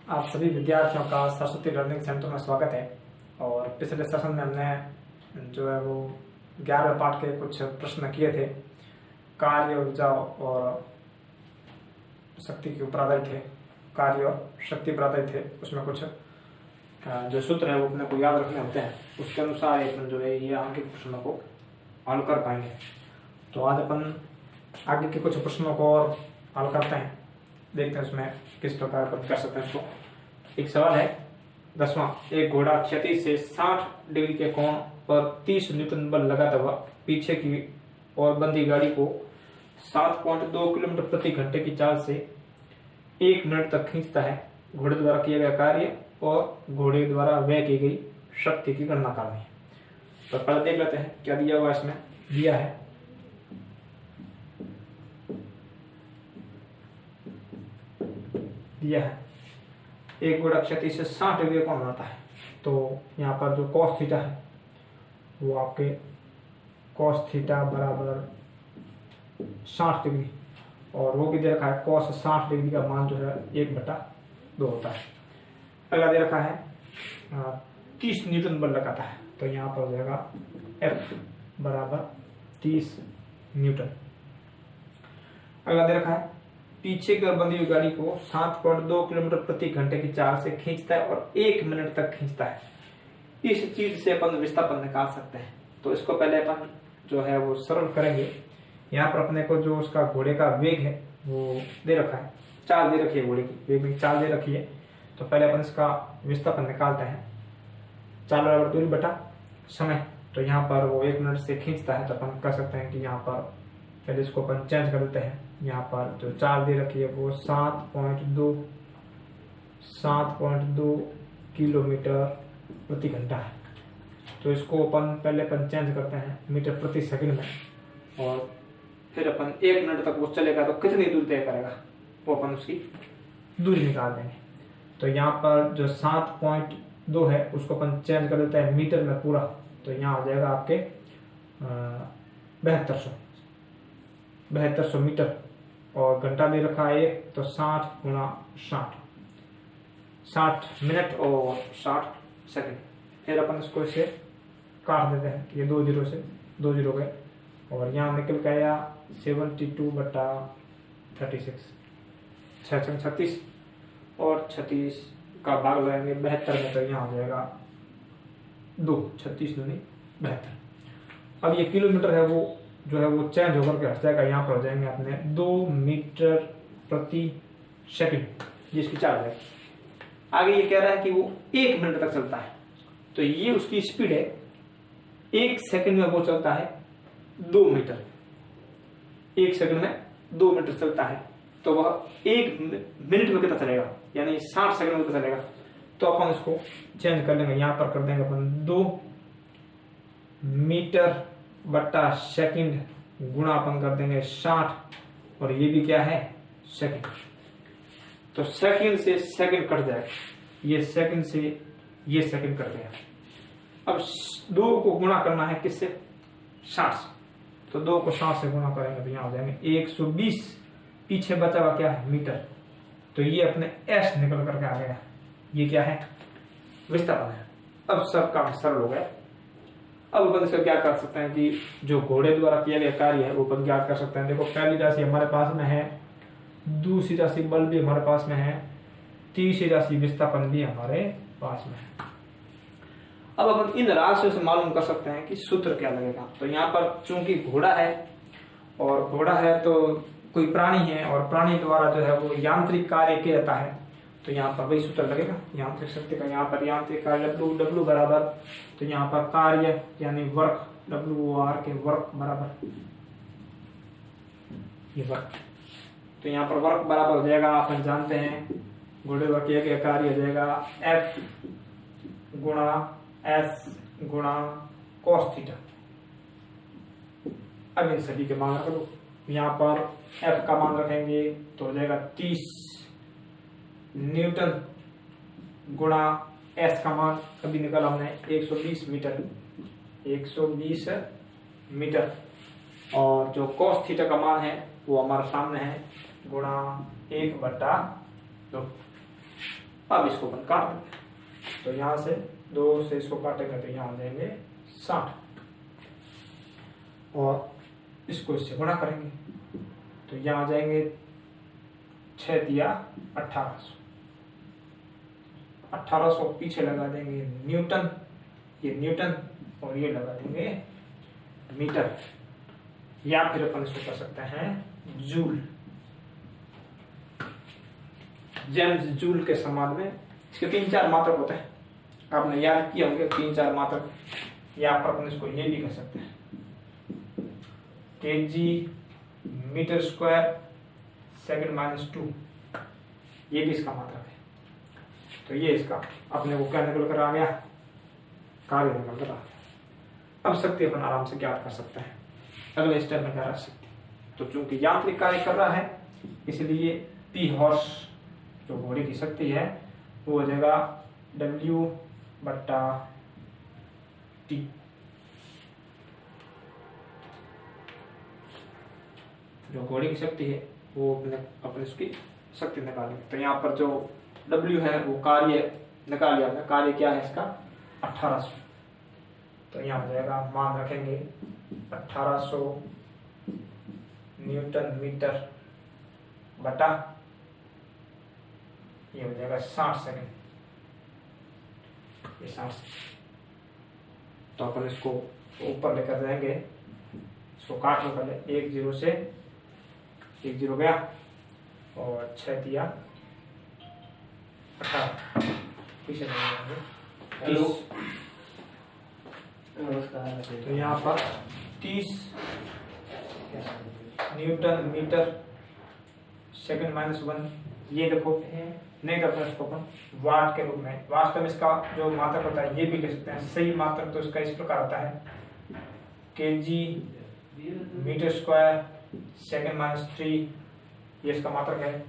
आप सभी विद्यार्थियों का सरस्वती लर्निंग सेंटर में स्वागत है। और पिछले सेशन में हमने जो है वो 11वें पाठ के कुछ प्रश्न किए थे। कार्य, ऊर्जा और शक्ति के ऊपर आधारित थे। कार्य और शक्ति पर आधारित थे। उसमें कुछ जो सूत्र है वो अपने को याद रखने होते हैं। उसके अनुसार अपन जो है ये आगे के प्रश्नों को हल कर पाएंगे। तो आज अपन आगे के कुछ प्रश्नों को और हल करते हैं, देखते हैं उसमें किस प्रकार कर सकते हैं इसको। एक सवाल है 10वां, एक घोड़ा क्षति से 60 डिग्री के कोण पर 30 न्यूटन बल लगाता हुआ पीछे की ओर बंधी गाड़ी को 7.2 किलोमीटर प्रति घंटे की चाल से 1 मिनट तक खींचता है। घोड़े द्वारा किया गया कार्य और घोड़े द्वारा व्यय की गई शक्ति की गणना करनी है। तो पहले देख लेते हैं क्या दिया हुआ। इसमें दिया है एक घोड़ा क्षति से 60 डिग्री कोण बनाता है। तो यहाँ पर जो cos थीटा है वो आपके cos थीटा बराबर 60 डिग्री, और वो भी दे रखा है cos 60 डिग्री का मान जो है 1/2 होता है। अगला दे रखा है 30 न्यूटन बल लगाता है। तो यहाँ पर हो जाएगा F बराबर 30 न्यूटन। अगला दे रखा है पीछे की ओर बंधी हुई गाड़ी को 7.2 किलोमीटर प्रति घंटे की चाल से खींचता है और 1 मिनट तक खींचता है। इस चीज से अपन विस्थापन निकाल सकते हैं। तो इसको पहले अपन जो है वो सरल करेंगे। यहाँ पर अपने को जो उसका घोड़े का वेग है वो दे रखा है, चाल दे रखी है, घोड़े की वेग में चाल दे रखी है। तो पहले अपन इसका विस्थापन निकालते हैं। चाल बराबर दूरी बटा समय। तो यहाँ पर वो 1 मिनट से खींचता है। तो अपन कह सकते हैं कि यहाँ पर पहले इसको अपन चेंज कर देते हैं। यहाँ पर जो चाल दे रखी है वो 7.2 किलोमीटर प्रति घंटा है। तो इसको अपन चेंज करते हैं मीटर प्रति सेकंड में, और फिर अपन 1 मिनट तक वो चलेगा तो कितनी दूरी तय करेगा वो अपन उसकी दूरी निकाल देंगे। तो यहाँ पर जो 7.2 है उसको अपन चेंज कर देते हैं मीटर में पूरा। तो यहाँ हो जाएगा आपके 7200 मीटर, और घंटा दे रखा है एक। तो 60 गुणा 60 मिनट और 60 सेकंड। फिर अपन इसको इसे काट देते हैं। ये 2 जीरो से 2 जीरो गए, और यहाँ निकल के आया 72/36, 36 और 36 का भाग लगाएंगे 72 में। तो यहाँ हो जाएगा 2, 36 दूनी 72। अब ये किलोमीटर है वो जो है वो चेंज होकर के हट जाएगा। यहाँ पर हो जाएंगे अपने 2 मीटर प्रति सेकंड, जिसकी चाल है। आगे ये कह रहा है कि वो 1 मिनट तक चलता है। तो ये उसकी स्पीड है। 1 सेकंड में वो चलता है 2 मीटर। 1 सेकंड में 2 मीटर चलता है। तो वह 1 मिनट में कितना चलेगा, यानी 60 सेकंड में कितना चलेगा। तो अपन इसको चेंज कर लेंगे। यहाँ पर कर देंगे अपन 2 मीटर बट्टा सेकंड गुणा अपन कर देंगे 60, और ये भी क्या है सेकंड। तो सेकंड से सेकंड कट जाएगा। ये सेकंड से ये सेकंड कट गया। अब 2 को गुणा करना है किससे, 60 से। तो 2 को 60 से गुणा करेंगे तो यहाँ हो जाएंगे 120। पीछे बचा हुआ क्या है मीटर। तो ये अपने एस निकल करके आ गया। ये क्या है विस्थापन है। अब सब काम सरल हो गया। अब अपन इसका क्या कर सकते हैं कि जो घोड़े द्वारा किया गया कार्य है वो अपन क्या कर सकते हैं। देखो पहली राशि हमारे पास में है, दूसरी राशि बल भी हमारे पास में है, तीसरी राशि विस्थापन भी हमारे पास में है। अब अपन इन राशियों से मालूम कर सकते हैं कि सूत्र क्या लगेगा। तो यहाँ पर चूंकि घोड़ा है, और घोड़ा है तो कोई प्राणी है, और प्राणी द्वारा जो है वो यांत्रिक कार्य किया जाता है। तो यहाँ पर वही सूत्र लगेगा यांत्रिक शक्ति का। यहाँ पर यांत्रिक कार्य W बराबर, तो यहाँ पर कार्य यानी वर्क WR के वर्क बराबर ये वर्क। तो यहाँ पर वर्क बराबर हो जाएगा, अपन जानते हैं घोड़े द्वारा किया गया कार्य हो जाएगा F गुणा S गुणा cos थीटा। अब इन सभी के मान रख लो। यहाँ पर F का मान रखेंगे तो हो जाएगा 30 न्यूटन गुणा S का मान अभी निकाला हमने 120 मीटर, और जो cos थीटा का मान है वो हमारे सामने है गुणा 1/2। अब इसको अपन काट देंगे। तो यहाँ से 2 से इसको काटेंगे तो यहाँ आ जाएंगे 60 और इसको इससे गुणा करेंगे तो यहाँ आ जाएंगे 6 दिया 1800 पीछे लगा देंगे न्यूटन, ये न्यूटन और ये लगा देंगे मीटर, या फिर अपन इसको कर सकते हैं जूल। जेम्स जूल के समान में इसके 3-4 मात्रक होते हैं, आपने याद किए होंगे 3-4 मात्रक। या पर अपन इसको ये भी कर सकते हैं केजी मीटर स्क्वायर सेकंड -2, ये भी इसका मात्रक है। तो ये इसका अपने को क्या निकल कर आ गया, कार्य निकल कर आ गया। अब शक्ति अपन आराम से ज्ञात कर सकते हैं अगले स्टेप में क्या रख सकते हैं। तो चूंकि यांत्रिक कार्य कर रहा है इसलिए पी हॉर्स जो घोड़े की शक्ति है वो हो जाएगा W/T। जो घोड़े की शक्ति है वो अपने उसकी शक्ति निकालेंगे। तो यहाँ पर जो W है वो कार्य निकाल लिया, कार्य क्या है इसका 1800। तो यहाँ हो जाएगा, मान रखेंगे 1800 न्यूटन मीटर बटा ये हो जाएगा 60 सेकेंड, ये 60 सेकेंड। तो अपन इसको ऊपर लेकर जाएंगे, इसको काट लो पहले, 1 0 से 1 0 गया और 6 दिया 18 पीछे जाएंगे। हेलो नमस्कार। तो यहाँ पर 30 न्यूटन मीटर सेकंड -1, ये देखो नहीं करते इसको अपन वाट के रूप में। वास्तव में इसका जो मात्रक होता है ये भी कह सकते हैं, सही मात्रक तो इसका इस प्रकार होता है केजी मीटर स्क्वायर सेकंड -3, ये इसका मात्रक है।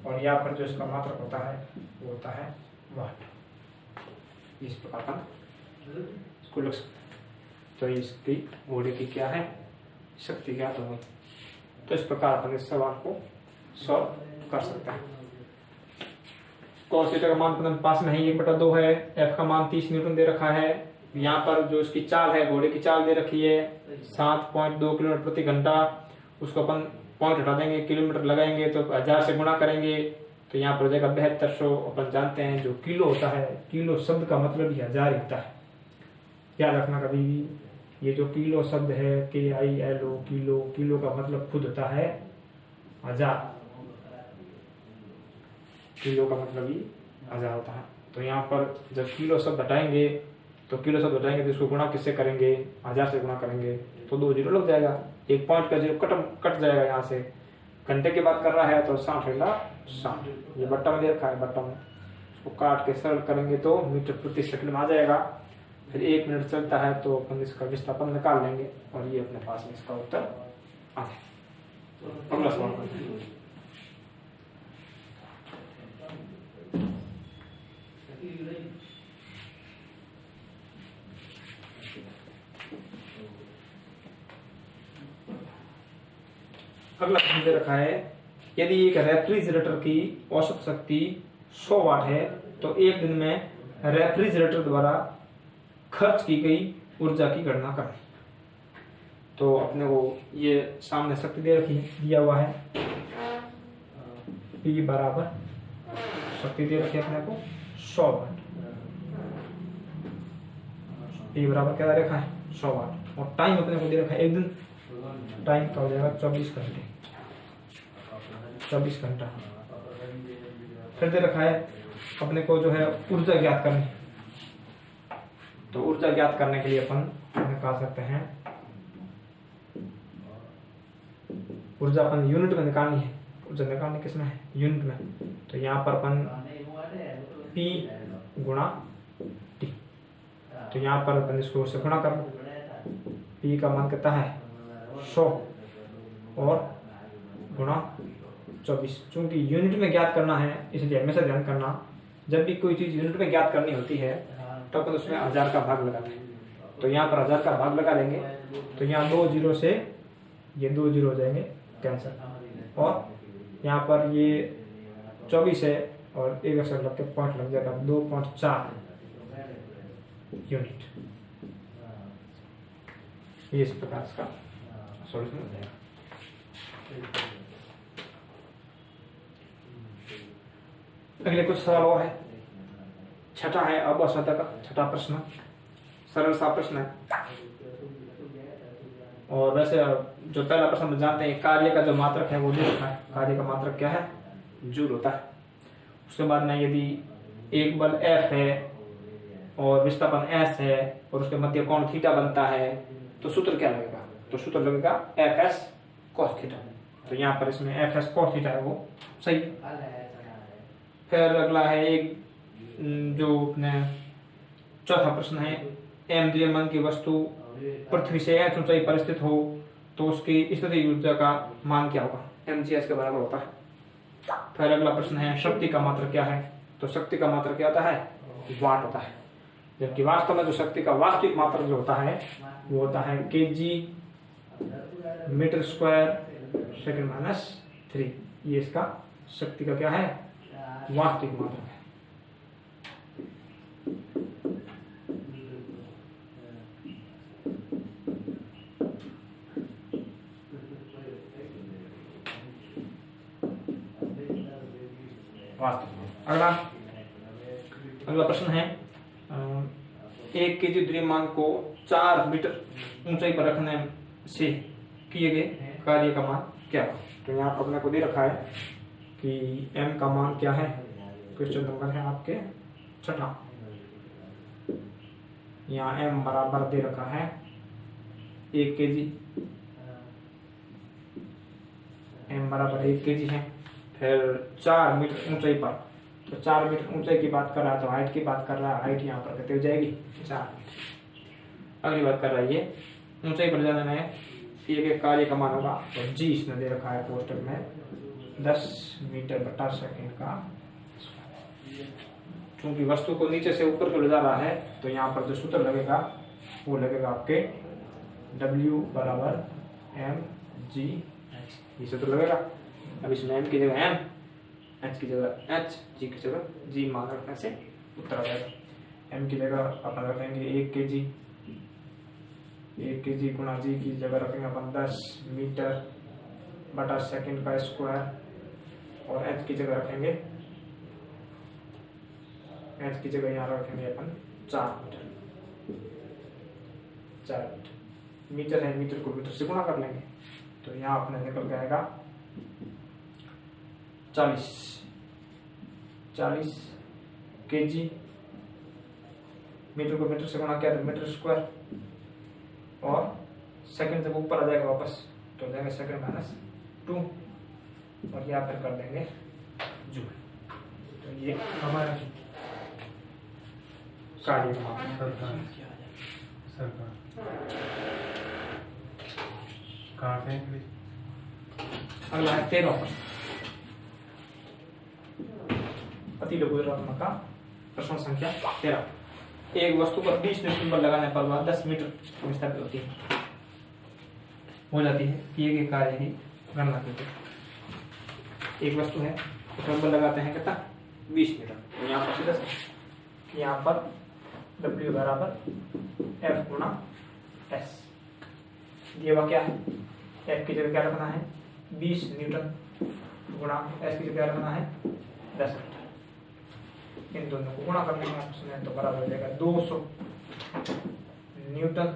और यहाँ पर जो इसका मात्रक होता है वो होता है वाट। इस प्रकार का इसको लिख सकते हैं। तो इसकी घोड़े की क्या है शक्ति ज्ञात होगी। तो इस प्रकार अपन इस सवाल को सॉल्व कर सकते हैं। cos थीटा का मान अपन पास में है 1/2 है, f का मान 30 न्यूटन दे रखा है। यहाँ पर जो इसकी चाल है, घोड़े की चाल दे रखी है 7.2 किलोमीटर प्रति घंटा। उसको अपन पॉइंट हटा देंगे, किलोमीटर लगाएंगे तो 1000 से गुणा करेंगे तो यहाँ पर हो जाएगा 7200। अपन जानते हैं जो किलो होता है, किलो शब्द का मतलब ही 1000 होता है, याद रखना कभी भी। ये जो किलो शब्द है KILO किलो, किलो का मतलब खुद होता है 1000, किलो का मतलब ही 1000 होता है। तो यहाँ पर जब किलो शब्द हटाएंगे तो इसको गुणा किससे करेंगे, 1000 से गुणा करेंगे तो 2 0 लग जाएगा, 1 पॉइंट का 0 कट जाएगा। यहाँ से घंटे की बात कर रहा है तो 60 ये बट्टा में दे रखा है, बट्टा में इसको काट के सरल करेंगे तो मीटर प्रति सेकंड में आ जाएगा। फिर 1 मिनट चलता है तो अपन इसका विस्थापन निकाल लेंगे और ये अपने पास में इसका उत्तर आ जाएगा। अगला सवाल करते हैं। अगला प्रश्न दे रखा है, यदि एक रेफ्रिजरेटर की औसत शक्ति 100 वाट है तो एक दिन में रेफ्रिजरेटर द्वारा खर्च की गई ऊर्जा की गणना करें। तो अपने को ये सामने शक्ति दे रखी दिया हुआ है, P बराबर शक्ति दे रखी है अपने को 100 वाट। P बराबर क्या दे रखा है 100 वाट और टाइम अपने को दे रखा है एक दिन, टाइम का हो जाएगा 24 घंटे, 24 घंटा। फिर दे रखा है अपने को जो है ऊर्जा ज्ञात करनी। तो ऊर्जा ज्ञात करने के लिए अपन निकाल सकते हैं, ऊर्जा अपन यूनिट में निकालनी है। ऊर्जा निकालनी किसमें है, यूनिट में। तो यहाँ पर अपन P गुणा T, तो यहाँ पर अपन इसको से गुणा कर, P का मान कितना है 100 और गुणा 24। चूंकि यूनिट में ज्ञात करना है इसलिए हमेशा ध्यान करना, जब भी कोई चीज यूनिट में ज्ञात करनी होती है तो अपन उसमें 1000 का भाग लगाते हैं। तो यहाँ पर 1000 का भाग लगा लेंगे तो यहाँ 2 0 से ये 2 0 हो जाएंगे कैंसिल, और यहाँ पर ये 24 है और एक अक्षर लग के पॉइंट लग जाएगा 2.4 यूनिट। ये इस प्रकार का सॉल्यूशन हो जाएगा। अगले कुछ सवाल और है। छठा है अब अशब्द का छठा प्रश्न, सरल सा प्रश्न है। और वैसे जो पहला प्रश्न हम जानते हैं कार्य का जो मात्रक है वो दे रखा है। कार्य का मात्रक क्या है? जूल होता है। उसके बाद में यदि एक बल F है और विस्थापन S है और उसके मध्य कोण थीटा बनता है तो सूत्र क्या लगेगा? तो सूत्र लगेगा Fs cos थीटा। तो यहाँ पर इसमें Fs cos थीटा है वो सही। फिर अगला है एक जो अपने चौथा प्रश्न है, m द्रव्यमान की वस्तु पृथ्वी से h ऊंचाई पर स्थित हो तो उसकी स्थितिज ऊर्जा का मान क्या होगा? mgs के बराबर होता है। फिर अगला प्रश्न है शक्ति का मात्रक क्या है? तो शक्ति का मात्रक क्या होता है? वाट होता है। जबकि वास्तव में जो शक्ति का वास्तविक मात्रक जो होता है वो होता है kg metre square second minus 3। ये इसका शक्ति का क्या है? वास्तविक मात्रक है। अगला प्रश्न है 1 kg द्रव्यमान को 4 मीटर ऊंचाई पर रखने से किए गए कार्य का मान क्या है? तो यहाँ पर अपने को दे रखा है कि m का मान क्या है। क्वेश्चन नंबर है आपके छठा। यहाँ m बराबर दे रखा है 1 kg, m बराबर 1 kg है। फिर 4 मीटर ऊंचाई पर, तो 4 मीटर ऊंचाई की बात कर रहा है तो हाइट की बात कर रहा है। हाइट यहाँ पर कितनी हो जाएगी? 4 मीटर। अगली बात कर रहा है ये ऊंचाई पर जाने में एक कार्य का मान होगा। तो जी इसने दे रखा है पोस्टर में 10 मीटर बटा सेकेंड का। चूंकि वस्तु को नीचे से ऊपर को ले जा रहा है तो यहाँ पर जो सूत्र लगेगा वो लगेगा आपके W बराबर mg। ये सूत्र लगेगा। अब इसमें m की जगह m, h की जगह h, g की जगह g मान रखने से उत्तर आ जाएगा। m की जगह अपन रखेंगे 1 kg, 1 kg गुणा g की जगह रखेंगे अपन 10 मीटर बटा सेकंड का स्क्वायर और h की जगह रखेंगे, h की जगह यहाँ रखेंगे अपन 4 मीटर। 4 मीटर है, मीटर को मीटर से गुणा कर लेंगे तो यहाँ अपने निकल जाएगा 40 kg। मीटर को मीटर से गुणा किया तो मीटर स्क्वायर और सेकंड जब ऊपर आ जाएगा वापस तो हो जाएगा सेकंड माइनस 2 और यहाँ पर कर देंगे जूल। तो ये हमारा कार्य अगला है 13वां प्रश्न, अति लघु ऋणात्मक का प्रश्न संख्या 13। एक वस्तु पर 20 न्यूटन बल लगाने पर वह 10 मीटर विस्थापित होती है हो जाती है। किए गए कार्य की गणना कीजिए। एक वस्तु है उसमें बल लगाते हैं कितना? 20 मीटर। तो यहाँ पर सीधा यहाँ पर W बराबर F गुणा S दिया हुआ क्या है? F की जगह क्या रखना है? 20 न्यूटन गुणा S की जगह क्या रखना है? 10 मीटर। इन दोनों को गुणा करने में तो बराबर हो जाएगा 200 न्यूटन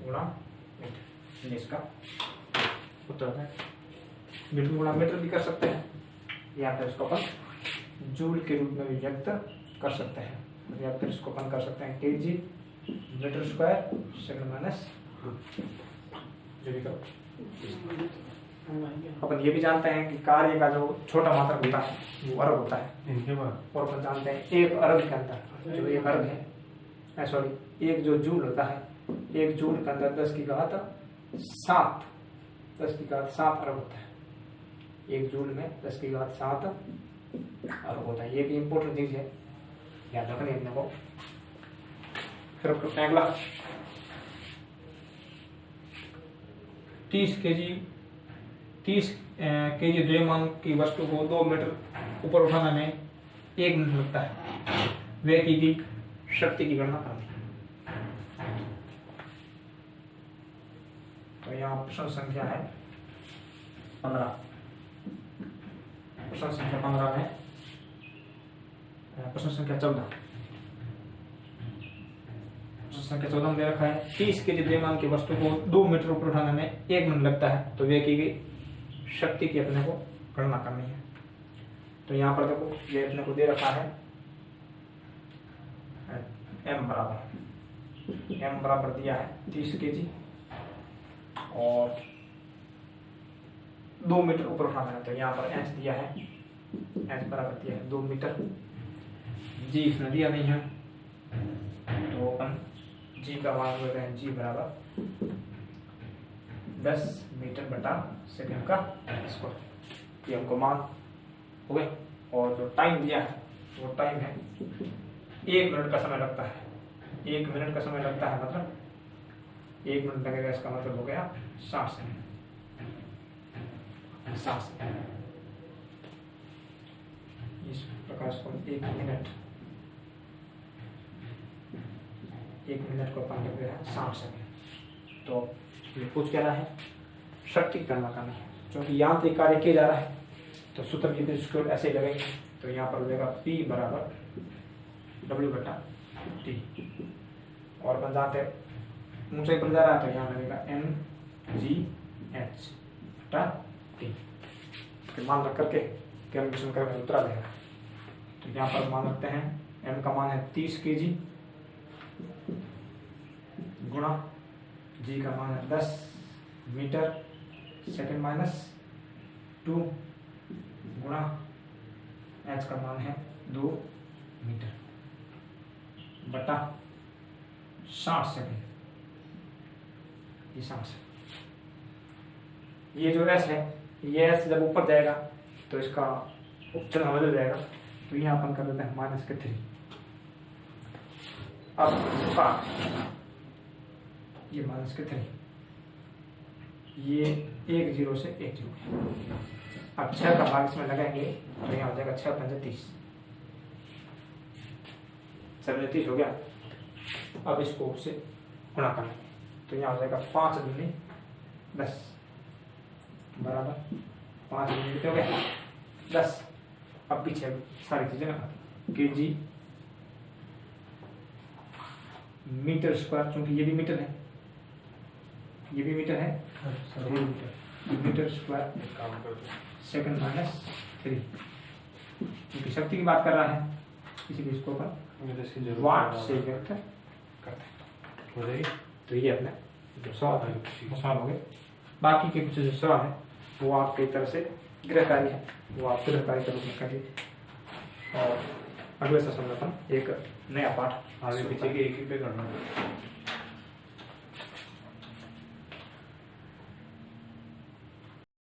गुणा मीटर। इसका उत्तर है। मीटर गुणा मीटर भी कर सकते हैं या फिर इसको अपन जूल के रूप में भी व्यक्त कर सकते हैं या फिर इसको अपन कर सकते हैं kg metre square second minus जो भी करो। अपन ये भी जानते हैं कि कार्य का जो छोटा मात्रक होता है वो अर्ग होता है। इनके बाद और अपन जानते हैं एक अर्ग के अंदर जो एक अर्ग है सॉरी एक जो जूल होता है, एक जूल के अंदर 10 की घात 7 अर्ग होता है। एक जूल में 10 की घात 7 अर्ग होता है। ये एक इम्पोर्टेंट चीज है, याद रखनी अपने को। फिर अगला 30 केजी द्रव्यमान की वस्तु को 2 मीटर ऊपर उठाने में 1 मिनट लगता है, वे की शक्ति की गणना करनी। तो यहाँ प्रश्न संख्या है 15। प्रश्न संख्या 15 में प्रश्न संख्या 14 संख्या 14 में दे रखा है 30 के द्रव्यमान की वस्तु को 2 मीटर ऊपर उठाने में 1 मिनट लगता है, तो वे की गई शक्ति की अपने को गणना करनी है। तो यहाँ पर देखो ये अपने को दे रखा है m बराबर दिया है 30 केजी और 2 मीटर ऊपर उठाना है। तो यहाँ पर h दिया है, h बराबर दिया है 2 मीटर, g इसने दिया नहीं है, तो अपन g का मान ले रहे हैं, g बराबर 10 मीटर बटा सेकंड का स्क्वायर। ये हमको मान हो गए। और जो टाइम दिया है वो टाइम है 1 मिनट का समय लगता है। 1 मिनट का समय लगता है मतलब 1 मिनट लगेगा, इसका मतलब हो गया 60 सेकंड। 60 सेकंड इस प्रकार से 1 मिनट को अपन लिख रहे हैं 60 सेकंड। तो ये पूछ क्या रहा है, शक्ति की गणना करनी है। क्योंकि यांत्रिक कार्य किया जा रहा है तो सूत्र की स्क्वायर ऐसे लगेंगे। तो यहाँ पर लगेगा P बराबर W बटा T, और अपन जानते ऊंचाई पर जा रहा है तो यहाँ लगेगा mgh बटा T। मान रख करके कैलकुलेशन करके उत्तर देगा। तो यहाँ पर मान रखते हैं m का मान है 30 kg गुणा g का मान है 10 मीटर सेकंड माइनस 2 गुणा h का मान है 2 मीटर बटा 60 सेकंड। ये 60। ये जो s है, ये s जब ऊपर जाएगा तो इसका चिन्ह बदल जाएगा। तो यहाँ अपन कर देते हैं -3। अब ये -3, ये 1 0 से 1 0। अब 6 का भाग इसमें लगाएंगे तो यहाँ हो जाएगा 6 5 30, 37 हो गया। अब इसको से गुणा कर लेंगे तो यहाँ हो जाएगा 5 दूनी 10 बराबर 5 दूनी कितने हो गए 10। अब पीछे सारी चीजें केजी मीटर स्क्वायर, क्योंकि ये भी मीटर है, ये भी मीटर है, मीटर स्क्वायर सेकंड माइनस 3, क्योंकि शक्ति की बात कर रहा है इसीलिए इसको अपन वाट से व्यक्त करते हैं। तो ये अपने जो सवाल हो गए। बाकी के कुछ जो सवाल है वो आपके तरह से गृह कार्य है, वो आप गृह कार्य के रूप में करिए। और अगले सेशन में अपन एक नया पाठ आगे पीछे के एक ही पे करना है।